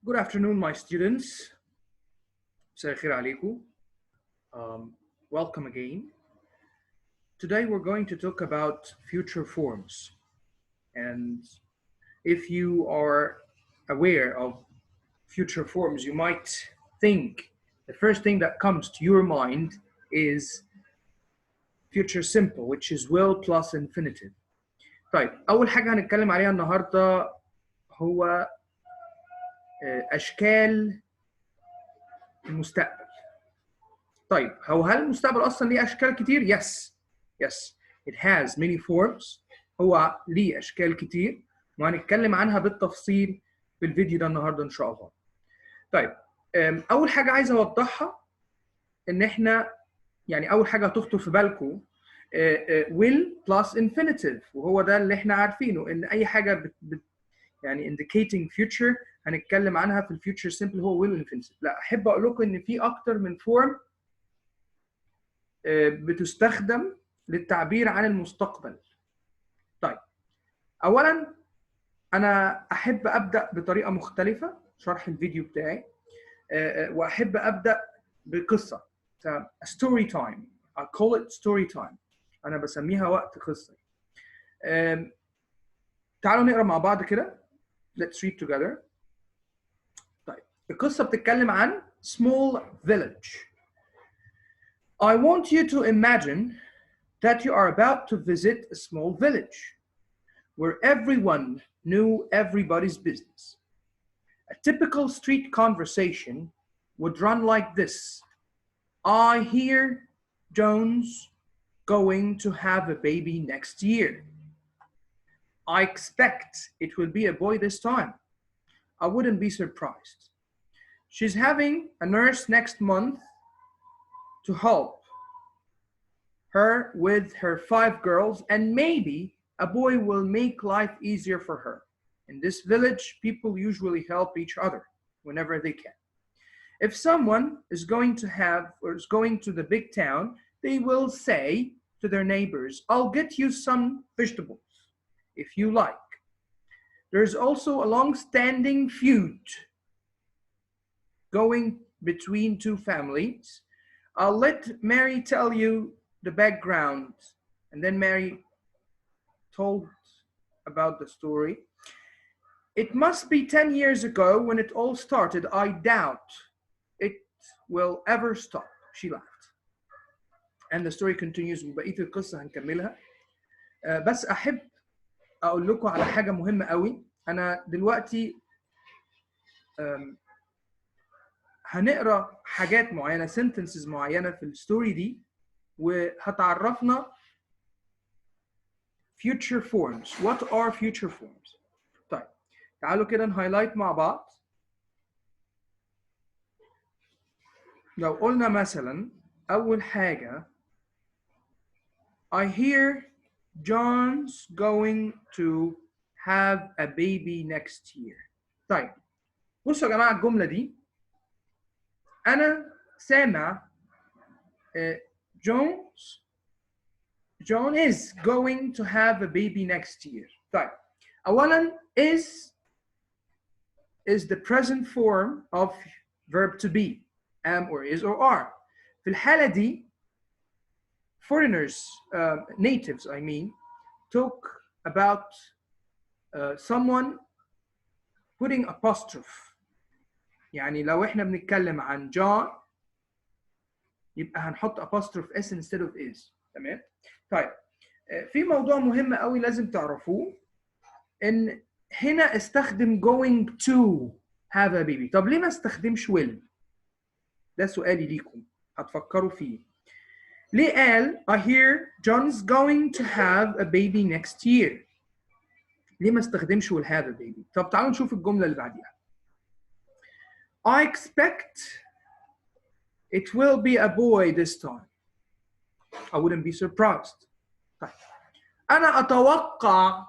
Good afternoon, my students. مساء الخير عليكم. Welcome again. Today we're going to talk about future forms. And if you are aware of future forms, you might think the first thing that comes to your mind is future simple, which is will plus infinitive. طيب أول حاجة هنتكلم عليها النهاردة هو أشكال المستقبل. طيب هل المستقبل أصلا ليه أشكال كتير؟ Yes. It has many forms. هو ليه أشكال كتير وهنتكلم عنها بالتفصيل في الفيديو ده النهارده إن شاء الله. طيب أول حاجة عايز أوضحها إن إحنا يعني أول حاجة هتخطر في بالكم will plus infinitive، وهو ده اللي إحنا عارفينه إن أي حاجة يعني indicating future هنتكلم عنها في الفيوتشر سمبل هو will infinitive. لا، أحب أقول لكم إن في أكتر من فورم بتستخدم للتعبير عن المستقبل. طيب أولاً أنا أحب أبدأ بطريقة مختلفة شرح الفيديو بتاعي، وأحب أبدأ بقصة story time. I call it story time. أنا بسميها وقت قصة. تعالوا نقرأ مع بعض كده. Let's read together. طيب القصة بتتكلم عن small village. I want you to imagine that you are about to visit a small village where everyone knew everybody's business. A typical street conversation would run like this. I hear John's going to have a baby next year. I expect it will be a boy this time. I wouldn't be surprised. She's having a nurse next month to help her with her 5 girls, and maybe a boy will make life easier for her. In this village, people usually help each other whenever they can. If someone is going to the big town, they will say to their neighbors, I'll get you some vegetables if you like. There's also a long-standing feud going between two families. I'll let Mary tell you the background, and then Mary told about the story. It must be 10 years ago when it all started. I doubt it will ever stop. She laughed. And the story continues. وبقية القصة هنكملها. بس أحب أقول لكم على حاجة مهمة قوي. أنا دلوقتي هنقرأ حاجات معينة sentences معينة في الستوري دي وهتعرفنا future forms. What are future forms? طيب تعالوا كده نهايلايت مع بعض. لو قلنا مثلا أول حاجة I hear John's going to have a baby next year. طيب بصوا يا جماعة الجملة دي أنا سامع John is going to have a baby next year. طيب أولاً is the present form of verb to be, am or is or are. في الحالة دي foreigners, natives I mean, talk about someone putting apostrophe. يعني لو احنا بنتكلم عن John يبقى هنحط apostrophe s instead of is. تمام؟ طيب في موضوع مهم قوي لازم تعرفوه ان هنا استخدم going to have a baby. طب ليه ما استخدمش will؟ ده سؤالي ليكم هتفكروا فيه. ليه قال I hear John's going to have a baby next year؟ ليه ما استخدمش will have a baby؟ طب تعالوا نشوف الجملة اللي بعديها. I expect it will be a boy this time. I wouldn't be surprised. طيب أنا أتوقع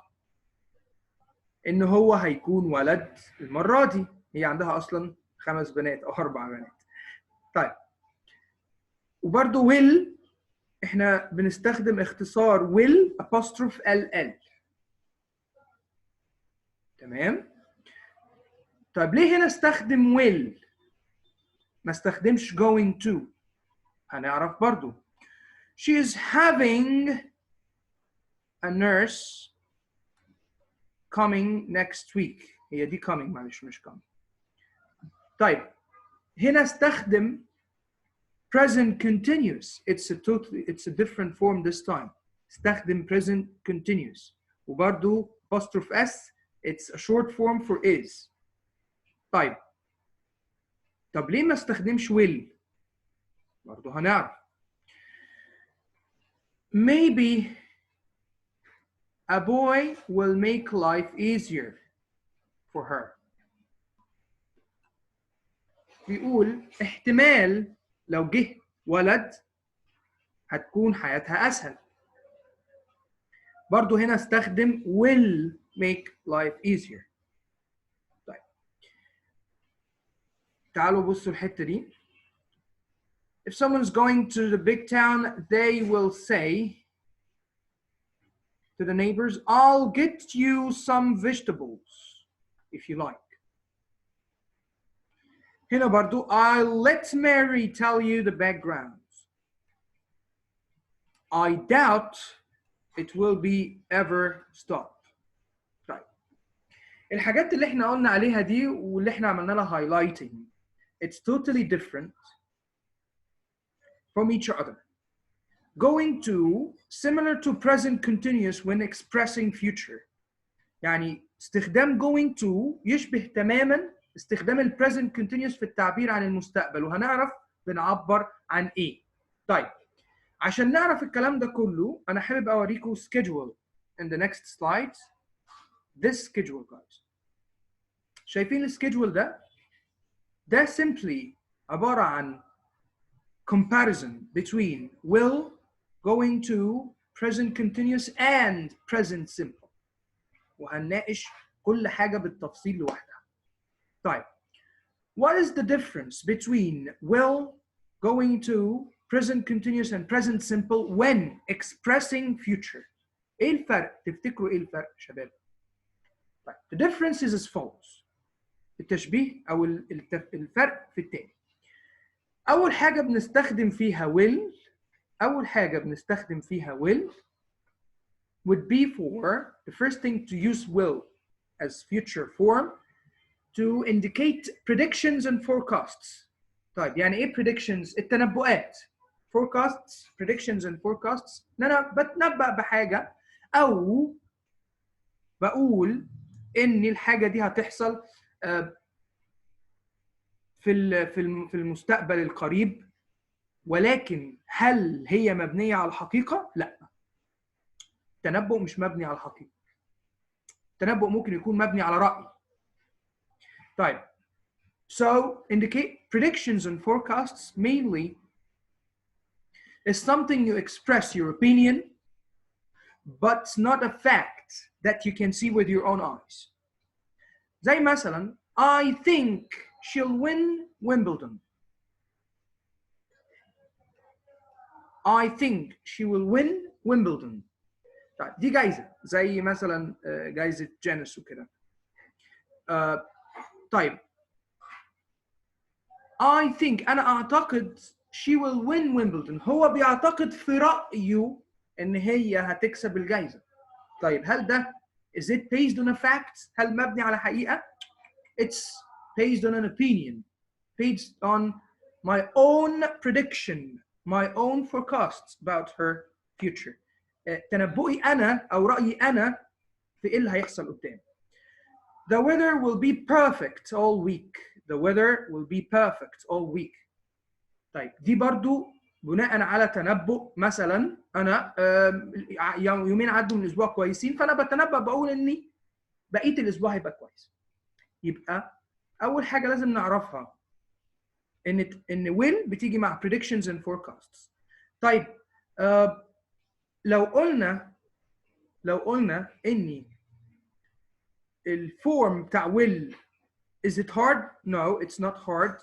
إن هو هيكون ولد المرة دي. هي عندها أصلاً 5 بنات أو 4 بنات. طيب وبرضه will إحنا بنستخدم اختصار will apostrophe ll. تمام؟ طيب ليه هنا استخدم will ما استخدمش going to؟ هنعرف برضو. She is having a nurse coming next week. هي دي coming معلش مش coming. طيب هنا استخدم present continuous. It's a different form this time. استخدم present continuous. وبرضو apostrophe s. It's a short form for is. طيب ليه ما استخدمش will؟ برضو هنعرف. Maybe a boy will make life easier for her. بيقول احتمال لو جه ولد هتكون حياتها أسهل. برضو هنا استخدم will make life easier. طيب تعالوا بصوا الحتة دي. If someone's going to the big town, they will say to the neighbors, I'll get you some vegetables if you like. هنا برضو I'll let Mary tell you the backgrounds. I doubt it will be ever stop. طيب الحاجات اللي احنا قلنا عليها دي واللي احنا عملنا لها highlighting, it's totally different from each other. Going to similar to present continuous when expressing future. يعني استخدام going to يشبه تماما استخدام ال present continuous في التعبير عن المستقبل، وهنعرف بنعبر عن ايه. طيب عشان نعرف الكلام ده كله انا حابب اوريكم schedule in the next slide. This schedule guys. شايفين السكيدول ده؟ ده simply عبارة عن comparison between will, going to, present continuous and present simple. وهنناقش كل حاجة بالتفصيل لوحدها. طيب what is the difference between will, going to, present continuous and present simple when expressing future? ايه الفرق؟ تفتكروا ايه الفرق شباب؟ طيب the difference is as follows. التشبيه او الفرق في التالي. اول حاجة بنستخدم فيها will. أول حاجة بنستخدم فيها will would be for the first thing to use will as future form to indicate predictions and forecasts. طيب يعني إيه predictions؟ التنبؤات. forecasts, predictions and forecasts. أنا بتنبأ بحاجة أو بقول إن الحاجة دي هتحصل في المستقبل القريب، ولكن هل هي مبنية على الحقيقة؟ لا. التنبؤ مش مبني على الحقيقة. التنبؤ ممكن يكون مبني على رأي. طيب. So indicate predictions and forecasts mainly is something you express your opinion, but it's not a fact that you can see with your own eyes. زي مثلا I think she'll win Wimbledon. I think she will win Wimbledon. طيب دي جايزة زي مثلا جايزة جانيس وكده. طيب I think أنا أعتقد she will win Wimbledon. هو بيعتقد في رأيه إن هي هتكسب الجايزة. طيب هل ده is it based on a fact؟ هل مبني على حقيقة؟ It's based on an opinion, based on my own prediction, my own forecasts about her future. تنبؤي أنا أو رأيي أنا في إيه اللي هيحصل قدام. The weather will be perfect all week. The weather will be perfect all week. طيب دي برضو بناء على تنبؤ. مثلا أنا يومين عدوا من الأسبوع كويسين، فأنا بتنبأ بقول إني بقية الأسبوع هيبقى كويس. يبقى أول حاجة لازم نعرفها إن will بتيجي مع predictions and forecasts. طيب لو قلنا إني الفورم بتاع will, is it hard? No, it's not hard.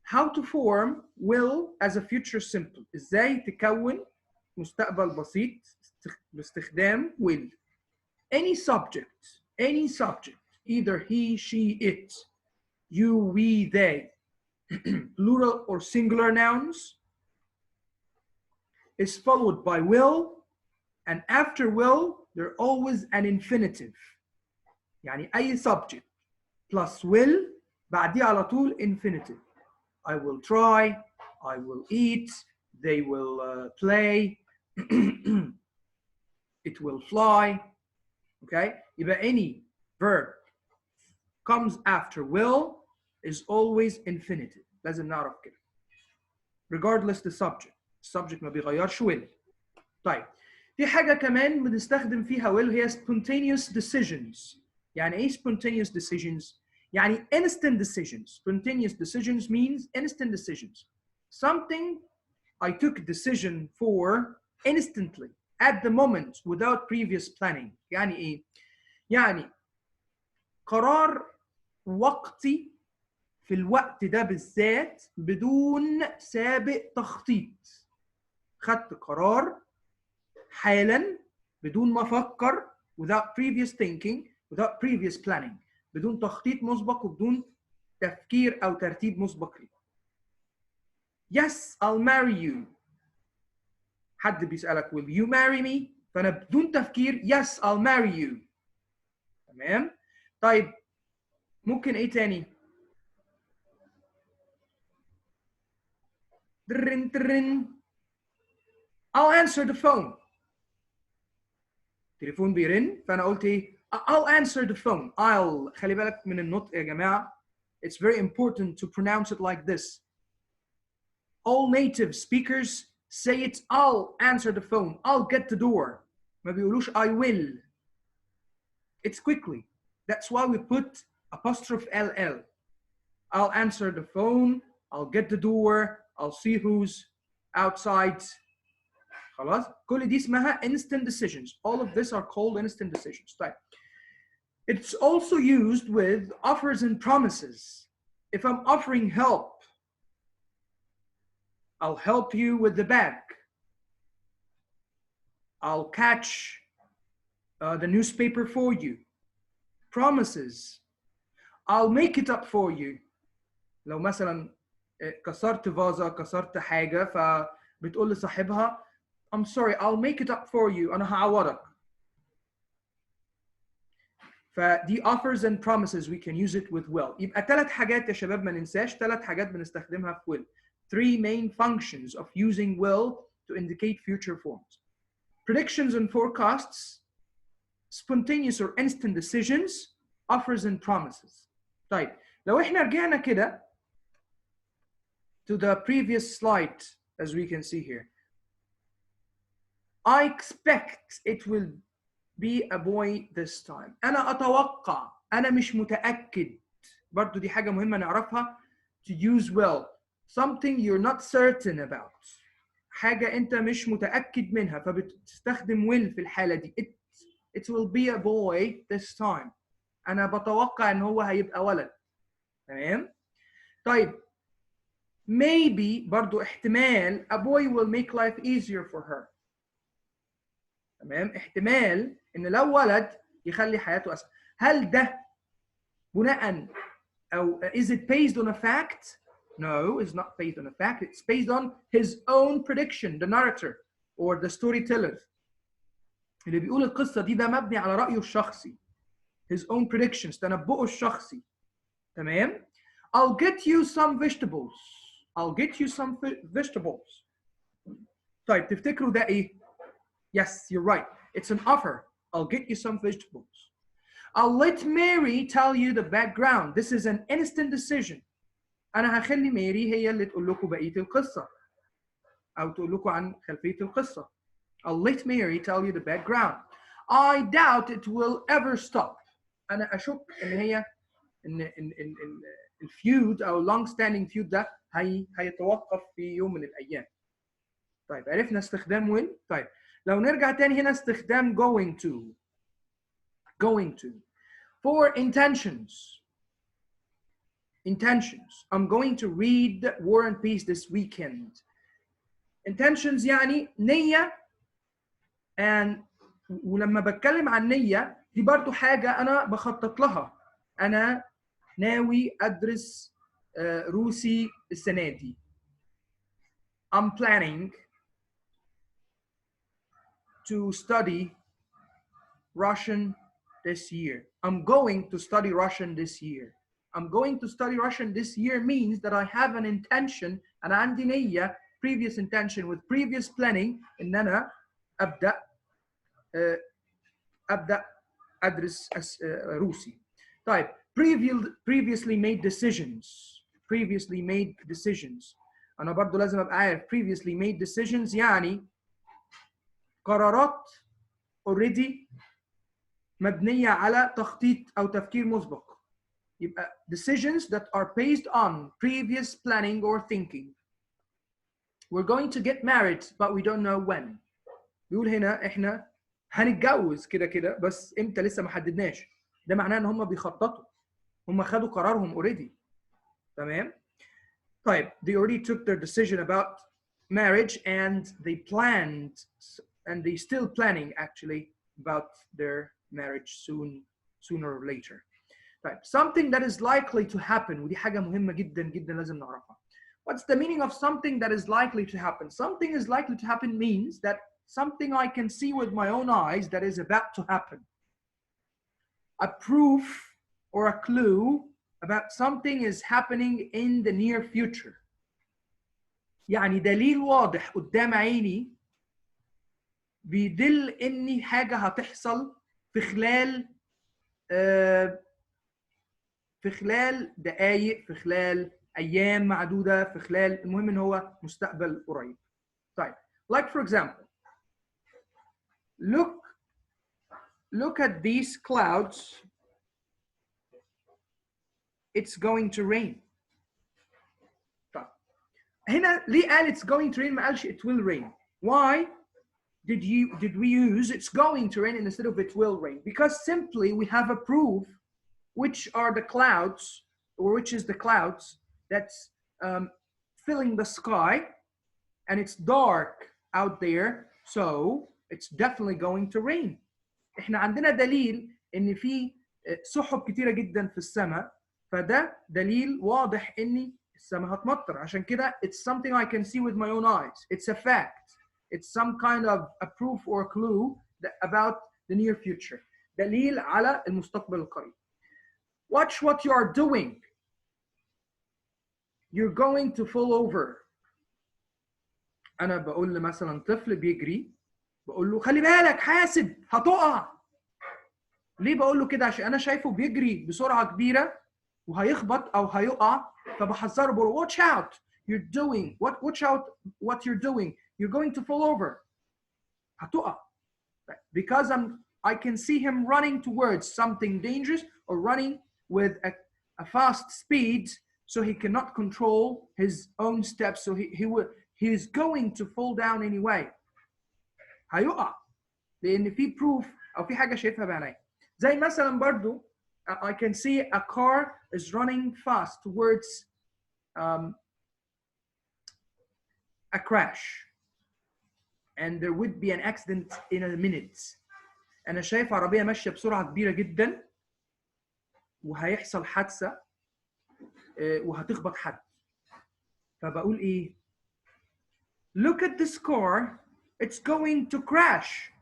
How to form will as a future simple. إزاي تكون مستقبل بسيط باستخدام will. Any subject, either he, she, it, you, we, they, plural or singular nouns, is followed by will, and after will, there's always an infinitive. يعني أي subject plus will بعديه على طول infinitive. I will try, I will eat, they will play, it will fly. Okay? يبقى any verb comes after will is always infinitive. لازم نعرف كده. Regardless the subject. السبجكت ما بيغيرش will. طيب في حاجة كمان بنستخدم فيها will هي spontaneous decisions. يعني ايه spontaneous decisions؟ يعني instant decisions. Spontaneous decisions means instant decisions. Something I took decision for instantly at the moment without previous planning. يعني ايه؟ يعني قرار وقتي في الوقت ده بالذات بدون سابق تخطيط. خدت قرار حالا بدون ما افكر without previous thinking, without previous planning, بدون تخطيط مسبق وبدون تفكير او ترتيب مسبق لي. Yes, I'll marry you. حد بيسألك will you marry me؟ فانا بدون تفكير yes, I'll marry you. تمام؟ طيب ممكن ايه تاني؟ ترن ترن. I'll answer the phone. تليفون بيرن فانا قلت ايه؟ I'll answer the phone. I'll. خلي بالك من النطق يا جماعه. It's very important to pronounce it like this. All native speakers say it. I'll answer the phone. I'll get the door. ما بيقولوش I will. It's quickly. That's why we put apostrophe LL. I'll answer the phone. I'll get the door. I'll see who's outside. خلاص؟ كل دي اسمها instant decisions. All of this are called instant decisions. طيب. It's also used with offers and promises. If I'm offering help, I'll help you with the bag. I'll catch the newspaper for you. Promises. I'll make it up for you. لو مثلا كسرت فازة كسرت حاجة فبتقول لصاحبها I'm sorry, I'll make it up for you. أنا هعوضك. فدي offers and promises we can use it with will. يبقى ثلاث حاجات يا شباب ما ننساش ثلاث حاجات بنستخدمها في will. Three main functions of using will to indicate future forms. Predictions and forecasts, spontaneous or instant decisions, offers and promises. طيب لو احنا رجعنا كده to the previous slide as we can see here. I expect it will be a boy this time. أنا أتوقع. أنا مش متأكد. برضو دي حاجة مهمة نعرفها. To use will. Something you're not certain about. حاجة أنت مش متأكد منها فبتستخدم will في الحالة دي. It will be a boy this time. أنا بتوقع إن هو هيبقى ولد. تمام؟ طيب. Maybe برضو احتمال a boy will make life easier for her. تمام؟ احتمال إن لو ولد يخلي حياته أسهل. هل ده بناء أو is it based on a fact? No, it's not based on a fact. It's based on his own prediction, the narrator or the storyteller. اللي بيقول القصة دي ده مبني على رأيه الشخصي. His own predictions, تنبؤه الشخصي. تمام؟ I'll get you some vegetables. I'll get you some vegetables. طيب تفتكروا ده إيه؟ Yes, you're right. It's an offer. I'll get you some vegetables. I'll let Mary tell you the background. This is an instant decision. أنا هخلي ماري هي اللي تقول لكم بقية القصة أو تقول لكم عن خلفية القصة. I'll let Mary tell you the background. I doubt it will ever stop. أنا أشك إن هي إن الفيود أو long standing feud ده هيتوقف في يوم من الأيام. طيب عرفنا استخدام will. طيب لو نرجع تاني هنا استخدام going to. Going to. For intentions. Intentions. I'm going to read War and Peace this weekend. Intentions يعني نية. and ولما بتكلم عن نية دي برضو حاجة أنا بخطط لها. أنا ناوي أدرس روسي السنة دي. I'm planning to study Russian this year. I'm going to study Russian this year. I'm going to study Russian this year means that I have an intention, أنا عندي نية, previous intention with previous planning إن أنا أبدأ أدرس روسي. طيب previously made decisions. Previously made decisions. أنا برضو لازم أبقى عارف previously made decisions يعني قرارات already مبنية على تخطيط أو تفكير مسبق. يبقى decisions that are based on previous planning or thinking. We're going to get married but we don't know when. بيقول هنا إحنا هنتجوز كده كده بس إمتى لسه ما حددناش. ده معناه إن هم بيخططوا. هم خدوا قرارهم already. تمام؟ طيب they already took their decision about marriage and they planned and they still planning actually about their marriage sooner or later. طيب something that is likely to happen ودي حاجة مهمة جدا جدا لازم نعرفها. What's the meaning of something that is likely to happen? Something is likely to happen means that something I can see with my own eyes that is about to happen. A proof or a clue about something is happening in the near future. يعني دليل واضح قدام عيني بيدل إني حاجة هتحصل في خلال دقايق، في خلال أيام معدودة، في خلال المهم إن هو مستقبل قريب. طيب like for example look at these clouds. It's going to rain. طيب هنا ليه قال it's going to rain ما قالش it will rain? Why did we use it's going to rain instead of it will rain? Because simply we have a proof which are the clouds or which is the clouds that's filling the sky and it's dark out there, so it's definitely going to rain. احنا عندنا دليل ان في سحب كتيرة جدا في السماء فده دليل واضح ان السماء هتمطر. عشان كده it's something I can see with my own eyes. It's a fact. It's some kind of a proof or a clue about the near future. دليل على المستقبل القريب. Watch what you are doing. You're going to fall over. أنا بقول مثلا طفل بيجري بقول له خلي بالك حاسب هتقع. ليه بقول له كده؟ عشان أنا شايفه بيجري بسرعة كبيرة وهيخبط أو هيقع فبحذره بقول watch out. You're doing watch out what you're doing. You're going to fall over. هتقع. Because I can see him running towards something dangerous or running with a fast speed, so he cannot control his own steps. So he is going to fall down anyway. هيقع لأن في proof أو في حاجة شايفها بعيني. زي مثلا برضو I can see a car is running fast towards a crash and there would be an accident in a minute. أنا شايف عربية ماشية بسرعة كبيرة جدا وهيحصل حادثة وهتخبط حد. فبقول إيه؟ Look at this car, it's going to crash.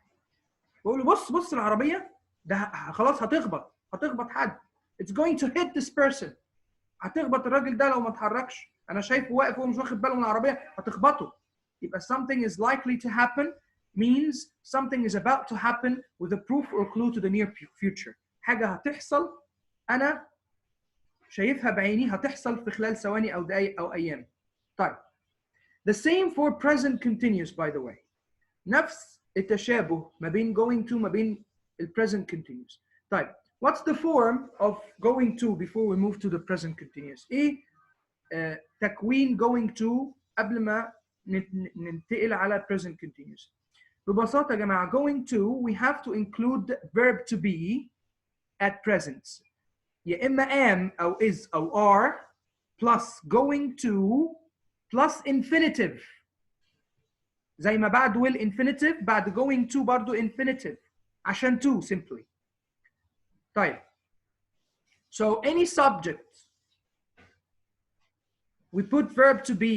بقول له بص العربية ده خلاص هتخبط حد. It's going to hit this person. هتخبط الراجل ده لو ما اتحركش. أنا شايفه واقف وهو مش واخد باله من العربية هتخبطه. يبقى something is likely to happen means something is about to happen with a proof or clue to the near future. حاجة هتحصل أنا شايفها بعيني هتحصل في خلال ثواني أو دقايق أو أيام. طيب. The same for present continuous by the way. نفس التشابه ما بين going to ما بين present continuous. طيب. What's the form of going to before we move to the present continuous? إيه تكوين going to قبل ما ننتقل على present continuous. ببساطة يا جماعة going to we have to include verb to be at present. يا إما am أو is أو are plus going to plus infinitive. زي ما بعد will infinitive بعد going to برضو infinitive عشان to simply. طيب. So any subject we put verb to be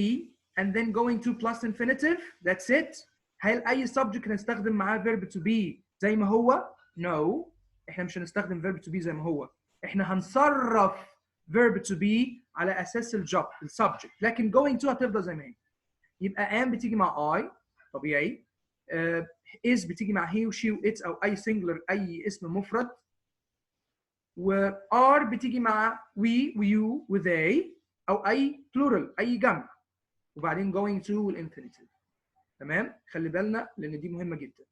and then going to plus infinitive. That's it. هل أي subject هنستخدم معاه verb to be زي ما هو؟ No. إحنا مش هنستخدم verb to be زي ما هو. إحنا هنصرف verb to be على أساس السبجect. لكن going to هتفضل زي ما هي. يبقى am بتيجي مع I طبيعي. is بتيجي مع he و she و it أو أي singular أي اسم مفرد. و are بتيجي مع we و you و they أو أي plural أي جمع. وبعدين going to والinfinitive. تمام؟ خلي بالنا لأن دي مهمة جدا.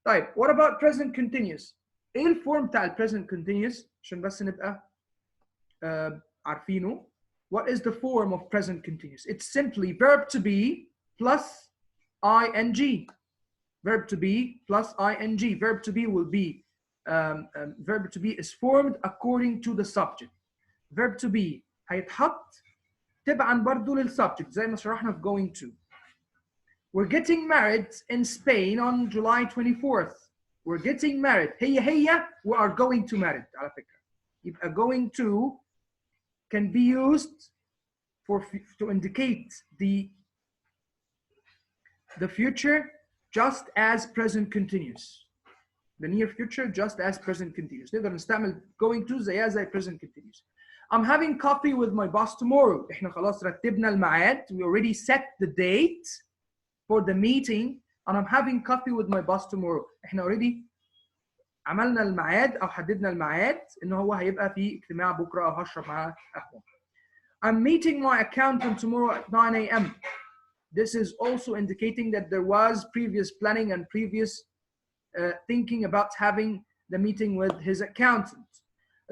طيب what about present continuous؟ إيه الفورم بتاع ال present continuous عشان بس نبقى عارفينه. What is the form of present continuous? It's simply verb to be plus ing. Verb to be plus ing. Verb to be will be verb to be is formed according to the subject. Verb to be هيتحط تبعا برضو للسبجect زي ما شرحنا في going to. We're getting married in Spain on July 24th. We're getting married. هي we are going to marry على فكرة. يبقى going to can be used to indicate the future just as present continuous. The near future just as present continuous. نقدر نستعمل going to زيها زي present continuous. I'm having coffee with my boss tomorrow. احنا خلاص رتبنا الميعاد. We already set the date for the meeting and I'm having coffee with my boss tomorrow. احنا already عملنا الميعاد او حددنا الميعاد ان هو هيبقى في اجتماع بكره او هشرب معاه قهوه. I'm meeting my accountant tomorrow at 9 a.m. This is also indicating that there was previous planning and previous thinking about having the meeting with his accountant.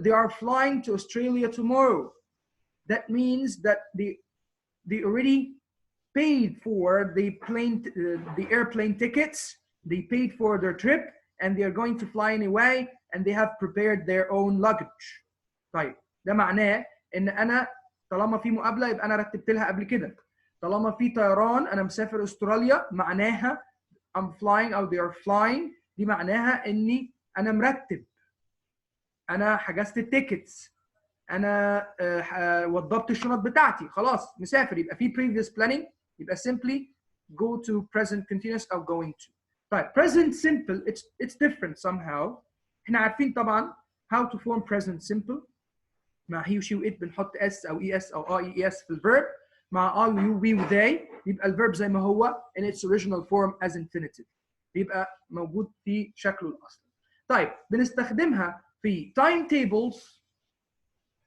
They are flying to Australia tomorrow. That means that they already paid for the airplane tickets. They paid for their trip and they are going to fly anyway and they have prepared their own luggage. طيب ده معناه ان انا طالما في مقابله يبقى انا رتبت لها قبل كده. طالما في طيران انا مسافر استراليا معناها I'm flying او they are flying. دي معناها اني انا مرتب. انا حجزت التيكتس. انا وضبط الشنط بتاعتي. خلاص مسافر يبقى في previous planning. يبقى simply go to present continuous او going to. طيب present simple it's different somehow. احنا عارفين طبعا how to form present simple. مع he و she و it بنحط s او es او ies في الverb. مع I و you we و they يبقى الverb زي ما هو in its original form as infinitive. بيبقى موجود في شكله الاصلي. طيب بنستخدمها في timetables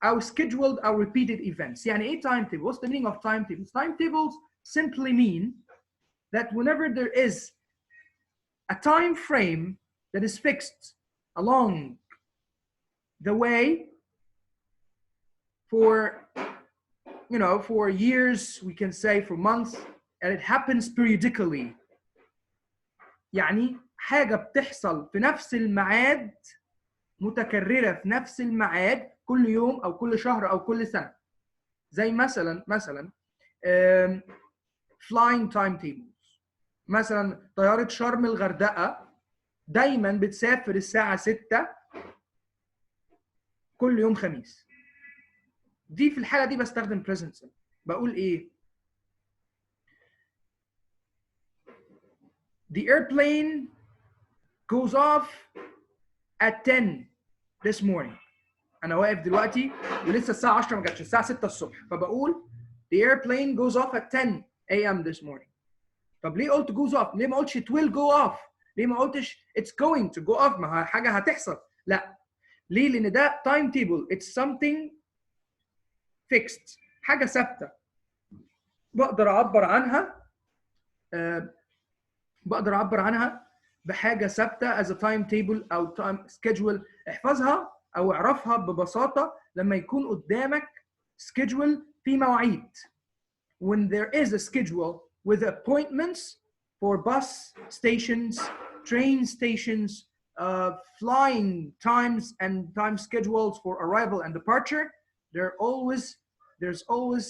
او scheduled او repeated events. يعني ايه timetable? What's the meaning of timetables? Timetables simply mean that whenever there is a time frame that is fixed along the way for for years, we can say for months, and it happens periodically. يعني حاجة بتحصل في نفس الميعاد متكررة في نفس الميعاد كل يوم أو كل شهر أو كل سنة. زي مثلا flying timetables. مثلا طيارة شرم الغردقة دايما بتسافر الساعة 6 كل يوم خميس. دي في الحالة دي بستخدم present simple. بقول إيه؟ The airplane goes off at 10 this morning. أنا واقف دلوقتي ولسه الساعة 10 ما جاتش، الساعة 6 الصبح، فبقول the airplane goes off at 10 a.m. this morning. طب ليه قلت goes off؟ ليه ما قلتش it will go off؟ ليه ما قلتش it's going to go off؟ ما حاجة هتحصل. لا. ليه؟ لأن ده time table. It's something fixed. حاجة ثابتة. بقدر أعبر عنها بحاجة ثابتة as a timetable أو time schedule. احفظها أو اعرفها ببساطة لما يكون قدامك schedule في مواعيد. When there is a schedule with appointments for bus stations, train stations, flying times and time schedules for arrival and departure, there's always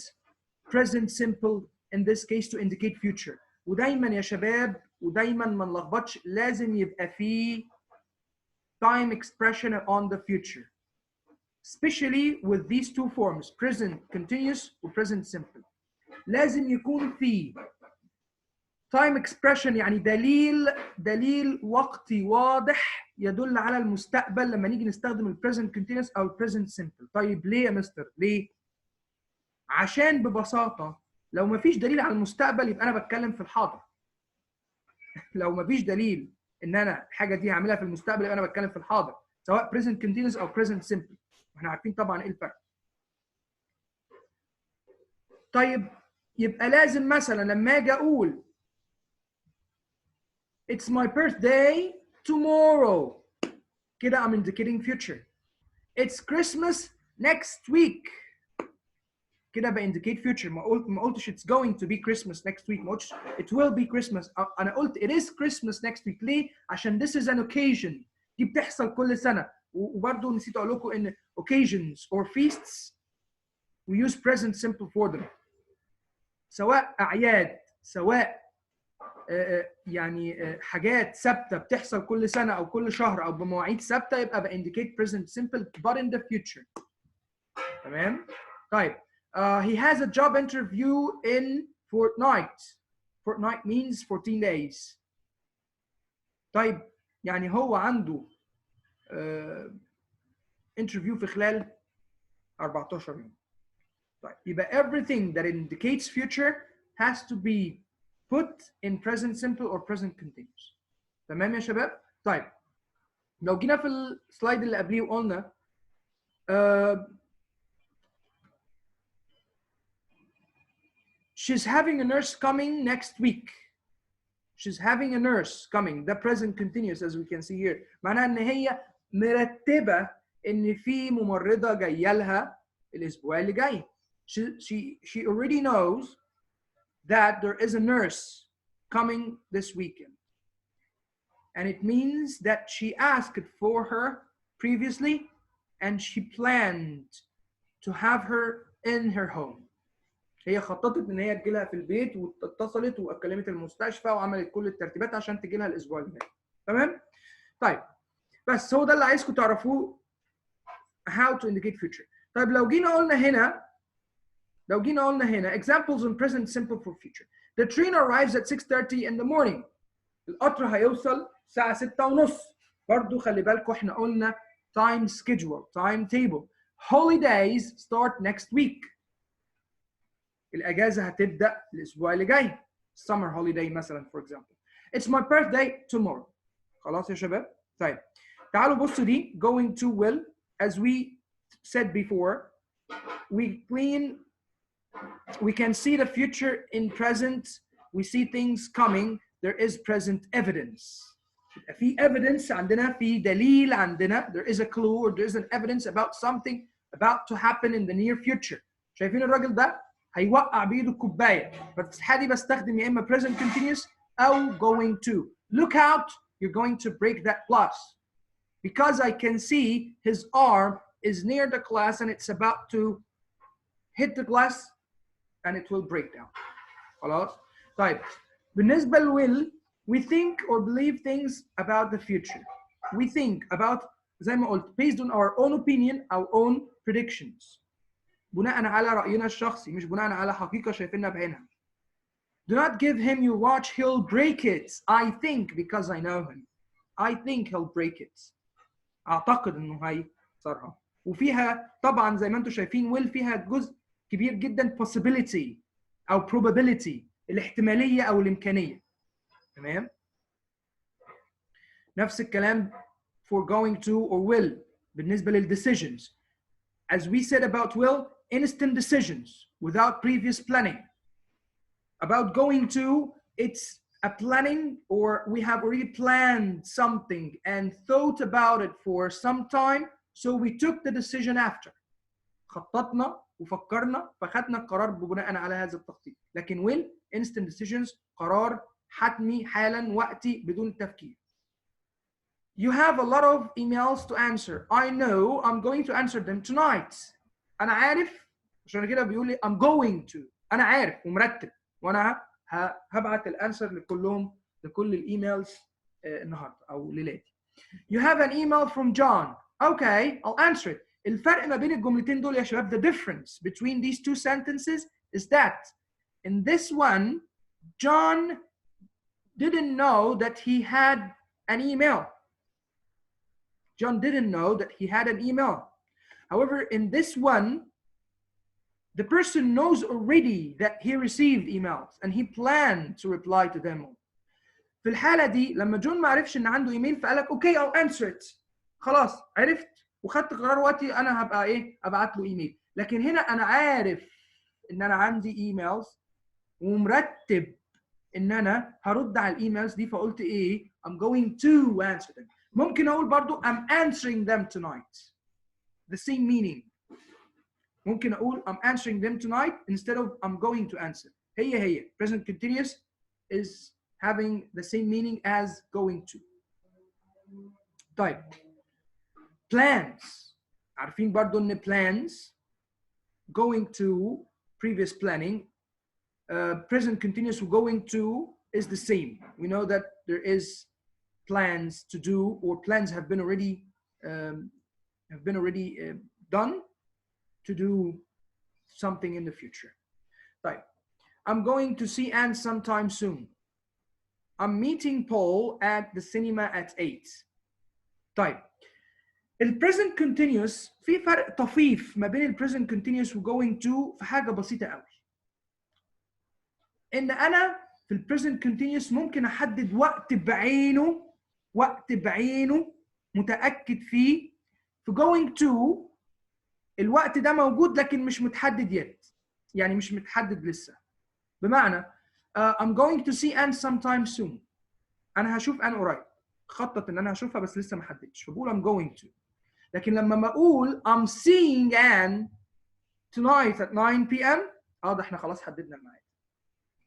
present simple in this case to indicate future. ودايما يا شباب ودايما ما نلخبطش لازم يبقى فيه time expression on the future. especially with these two forms present continuous و present simple. لازم يكون في time expression يعني دليل وقتي واضح يدل على المستقبل لما نيجي نستخدم ال present continuous أو ال present simple. طيب ليه يا مستر؟ ليه؟ عشان ببساطة لو مفيش دليل على المستقبل يبقى أنا بتكلم في الحاضر. لو مفيش دليل إن أنا الحاجة دي هعملها في المستقبل يبقى أنا بتكلم في الحاضر سواء present continuous أو present simple. احنا عارفين طبعا إيه الفرق. طيب يبقى لازم مثلا لما أجي أقول It's my birthday tomorrow. كده I'm indicating future. It's Christmas next week. كده indicate future. ما قلتش it's going to be Christmas next week. ما قلتش it will be Christmas. أنا قلت it is Christmas next week. ليه؟ عشان this is an occasion. دي بتحصل كل سنة. وبرضه نسيت أقول لكم إن occasions or feasts we use present simple for them. سواء أعياد سواء يعني حاجات ثابته بتحصل كل سنه او كل شهر او بمواعيد ثابته يبقى indicate present simple but in the future. تمام؟ طيب he has a job interview in fortnight. Fortnight means 14 days. طيب يعني هو عنده interview في خلال 14 يوم. طيب يبقى everything that indicates future has to be put in present simple or present continuous. تمام يا شباب؟ طيب لو جينا في السلايد اللي قبليه وقلنا she's having a nurse coming next week. She's having a nurse coming. The present continuous as we can see here. معناها ان هي مرتبة ان في ممرضة جاية لها الاسبوع اللي جاي. She already knows that there is a nurse coming this weekend. And it means that she asked for her previously and she planned to have her in her home. هي خططت ان هي تجي لها في البيت واتصلت وكلمت المستشفى وعملت كل الترتيبات عشان تجي لها الاسبوع اللي جاي. تمام؟ طيب بس هو ده اللي عايزكم تعرفوه how to indicate future. طيب لو جينا قلنا هنا examples in present simple for future. The train arrives at 6:30 in the morning. القطر هيوصل الساعة 6:30. برضو خلي بالكم احنا قلنا time schedule, timetable. Holidays start next week. الأجازة هتبدأ الأسبوع اللي جاي. Summer holiday مثلا for example. It's my birthday tomorrow. خلاص يا شباب؟ طيب تعالوا بصوا دي going to will as we said before. We can see the future in present. We see things coming. There is present evidence. في evidence عندنا في دليل عندنا. There is a clue or there is an evidence about something about to happen in the near future. شايفين الراجل ده هيوقع بإيده الكوباية. ففي الحالة دي بستخدم يا إما present continuous أو going to. Look out, you're going to break that glass. Because I can see his arm is near the glass and it's about to hit the glass and it will break down. خلاص؟ طيب بالنسبة لويل we think or believe things about the future. We think about زي ما قلت based on our own opinion, our own predictions. بناء على رأينا الشخصي مش بناء على حقيقة شايفينها بعينها. Do not give him your watch, he'll break it. I think because I know him. I think he'll break it. أعتقد إنه هيكسرها. وفيها طبعا زي ما انتم شايفين will فيها جزء كبير جدا possibility أو probability الاحتمالية أو الإمكانية. تمام؟ نفس الكلام for going to or will بالنسبة للدecisions. As we said about will, instant decisions without previous planning. About going to, it's a planning or we have already planned something and thought about it for some time, so we took the decision after. خططنا وفكرنا فخدنا القرار بناء على هذا التخطيط. لكن will, instant decisions, قرار حتمي حالا وقتي بدون تفكير. You have a lot of emails to answer. I know I'm going to answer them tonight. أنا عارف عشان كده بيقول لي I'm going to. أنا عارف ومرتب وأنا هبعت الأنسر لكل الإيميلز النهاردة أو ليلاتي. You have an email from John. Okay, I'll answer it. الفرق ما بين الجملتين دول يا شباب, the difference between these two sentences is that in this one John didn't know that he had an email. John didn't know that he had an email. However, in this one, the person knows already that he received emails and he planned to reply to them. في الحالة دي لما جون ما عرفش ان عنده ايميل فقال لك اوكي I'll answer it. خلاص عرفت وخدت قرار وقتي انا هبقى ايه ابعت له ايميل. لكن هنا انا عارف ان انا عندي ايميلز ومرتب ان انا هرد على الايميلز دي فقلت ايه I'm going to answer them. ممكن اقول برضو I'm answering them tonight. The same meaning. ممكن اقول I'm answering them tonight instead of I'm going to answer. هي present continuous is having the same meaning as going to. طيب plans. عارفين برضو ان plans going to previous planning present continuous going to is the same. We know that there is plans to do or plans have been already done to do something in the future. طيب I'm going to see Anne sometime soon. I'm meeting Paul at the cinema at 8. طيب present continuous في فرق طفيف ما بين present continuous و going to في حاجة بسيطة قوي. إن أنا في present continuous ممكن أحدد وقت بعينه متأكد فيه. في going to الوقت ده موجود لكن مش متحدد yet. يعني مش متحدد لسه. بمعنى I'm going to see Anne sometime soon. أنا هشوف أن قريب. خطط إن أنا هشوفها بس لسه ما حددتش. فبقول I'm going to. لكن لما بقول I'm seeing Anne tonight at 9 p.m. ده إحنا خلاص حددنا الميعاد.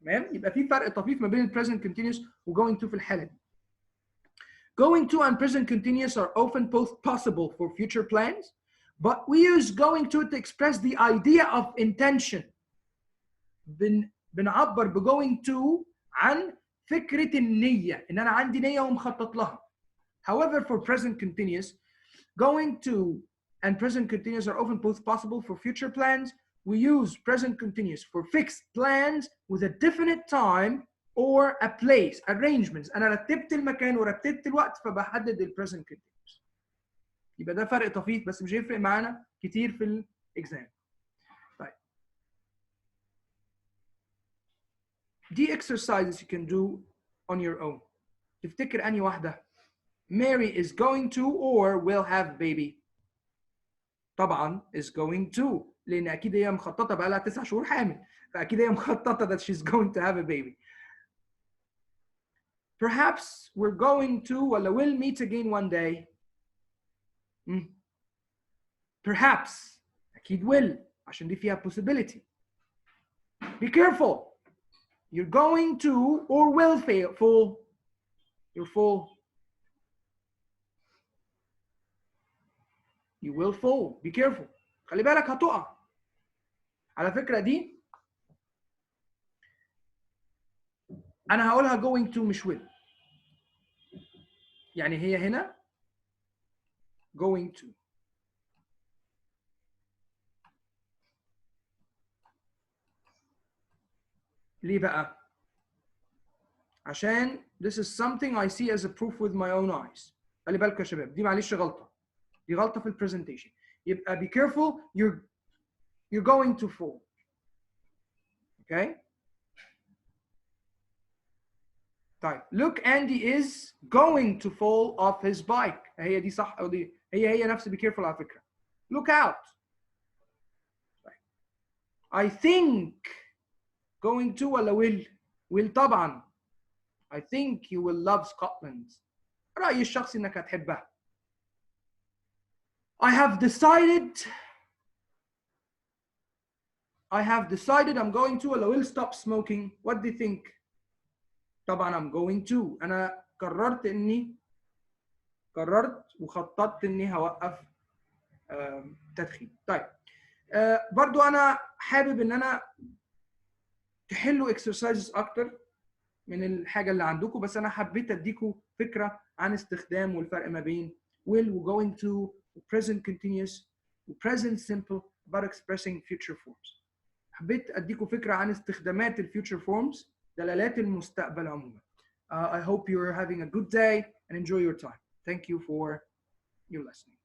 تمام؟ يبقى في فرق طفيف ما بين present continuous و going to في الحالة دي. Going to and present continuous are often both possible for future plans, but we use going to express the idea of intention. بنعبر ب going to عن فكرة النية إن أنا عندي نية ومخطط لها. However, for present continuous, going to and present continuous are often both possible for future plans. We use present continuous for fixed plans with a definite time or a place, arrangements. أنا رتبت المكان ورتبت الوقت فبحدد ال present continuous. يبقى ده فرق طفيف بس مش هيفرق معانا كتير في الإكزام. طيب. دي exercises you can do on your own. تفتكر أنهي واحدة؟ Mary is going to or will have baby. طبعا is going to لأن أكيد هي مخططة بقى لها 9 شهور حامل فأكيد هي مخططة that she's going to have a baby. Perhaps we're going to ولا will meet again one day. Perhaps أكيد will عشان دي فيها possibility. Be careful. You're going to or will fall. You'll fall. You will fall. Be careful. خلي بالك هتقع. على فكرة دي أنا هقولها going to مش will. يعني هي هنا going to. ليه بقى؟ عشان this is something I see as a proof with my own eyes. خلي بالك يا شباب دي معلش غلطة. دي غلطة في البرزنتيشن. يبقى be careful you're going to fall. Okay? طيب look Andy is going to fall off his bike. هي دي صح أو دي هي نفس be careful على فكرة. Look out. طيب. I think going to ولا will؟ will طبعا. I think you will love Scotland. رأيي الشخصي إنك هتحبها. I have decided I'm going to ولا will stop smoking. What do you think? طبعا I'm going to. أنا قررت وخططت إني هوقف تدخين. طيب برضو أنا حابب إن أنا تحلوا exercises أكتر من الحاجة اللي عندكم بس أنا حبيت أديكم فكرة عن استخدام والفرق ما بين will و going to و present continuous و present simple about expressing future forms. حبيت اديكم فكره عن استخدامات الفيوتشر فورمز، دلالات المستقبل عموما. I hope you're having a good day and enjoy your time. Thank you for your listening.